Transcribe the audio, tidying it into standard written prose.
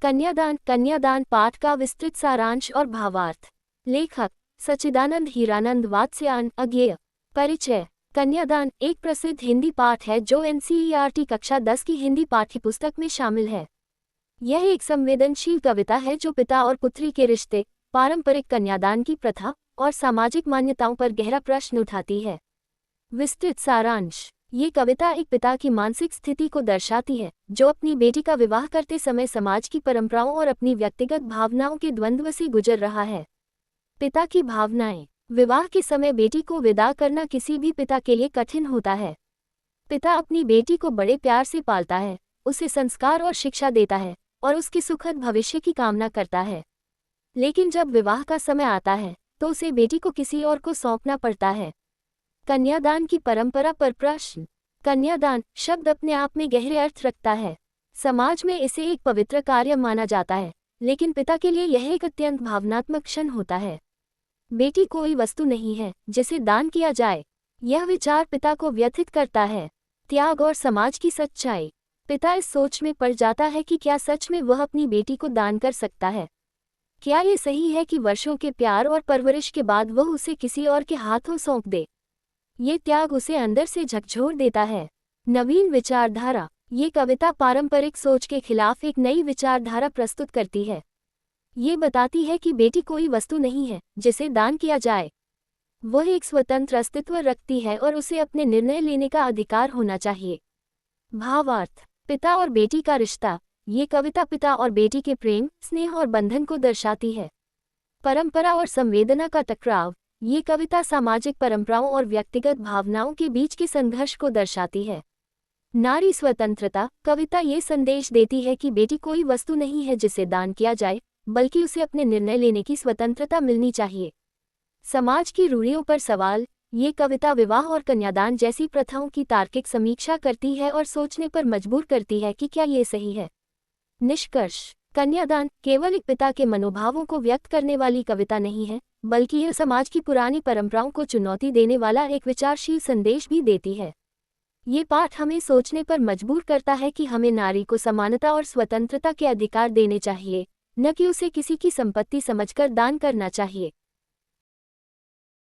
कन्यादान पाठ का विस्तृत सारांश और भावार्थ। लेखक सच्चिदानंद हीरानंद वात्स्यायन। अज्ञेय। परिचय। कन्यादान एक प्रसिद्ध हिंदी पाठ है जो एनसीईआरटी कक्षा 10 की हिंदी पाठ्यपुस्तक में शामिल है। यह एक संवेदनशील कविता है जो पिता और पुत्री के रिश्ते, पारंपरिक कन्यादान की प्रथा और सामाजिक मान्यताओं पर गहरा प्रश्न उठाती है। विस्तृत सारांश। ये कविता एक पिता की मानसिक स्थिति को दर्शाती है जो अपनी बेटी का विवाह करते समय समाज की परंपराओं और अपनी व्यक्तिगत भावनाओं के द्वंद्व से गुजर रहा है। पिता की भावनाएं। विवाह के समय बेटी को विदा करना किसी भी पिता के लिए कठिन होता है। पिता अपनी बेटी को बड़े प्यार से पालता है, उसे संस्कार और शिक्षा देता है और उसके सुखद भविष्य की कामना करता है। लेकिन जब विवाह का समय आता है तो उसे बेटी को किसी और को सौंपना पड़ता है। कन्यादान की परंपरा पर प्रश्न। कन्यादान शब्द अपने आप में गहरे अर्थ रखता है। समाज में इसे एक पवित्र कार्य माना जाता है, लेकिन पिता के लिए यह एक अत्यंत भावनात्मक क्षण होता है। बेटी कोई वस्तु नहीं है जिसे दान किया जाए। यह विचार पिता को व्यथित करता है। त्याग और समाज की सच्चाई। पिता इस सोच में पड़ जाता है कि क्या सच में वह अपनी बेटी को दान कर सकता है। क्या ये सही है कि वर्षों के प्यार और परवरिश के बाद वह उसे किसी और के हाथों सौंप दे। ये त्याग उसे अंदर से झकझोर देता है। नवीन विचारधारा। ये कविता पारंपरिक सोच के खिलाफ एक नई विचारधारा प्रस्तुत करती है। ये बताती है कि बेटी कोई वस्तु नहीं है जिसे दान किया जाए। वह एक स्वतंत्र अस्तित्व रखती है और उसे अपने निर्णय लेने का अधिकार होना चाहिए। भावार्थ। पिता और बेटी का रिश्ता। ये कविता पिता और बेटी के प्रेम, स्नेह और बंधन को दर्शाती है। परंपरा और संवेदना का टकराव। ये कविता सामाजिक परंपराओं और व्यक्तिगत भावनाओं के बीच के संघर्ष को दर्शाती है। नारी स्वतंत्रता। कविता ये संदेश देती है कि बेटी कोई वस्तु नहीं है जिसे दान किया जाए, बल्कि उसे अपने निर्णय लेने की स्वतंत्रता मिलनी चाहिए। समाज की रूढ़ियों पर सवाल। ये कविता विवाह और कन्यादान जैसी प्रथाओं की तार्किक समीक्षा करती है और सोचने पर मजबूर करती है कि क्या ये सही है। निष्कर्ष। कन्यादान केवल एक पिता के मनोभावों को व्यक्त करने वाली कविता नहीं है, बल्कि यह समाज की पुरानी परंपराओं को चुनौती देने वाला एक विचारशील संदेश भी देती है। ये पाठ हमें सोचने पर मजबूर करता है कि हमें नारी को समानता और स्वतंत्रता के अधिकार देने चाहिए, न कि उसे किसी की संपत्ति समझकर दान करना चाहिए।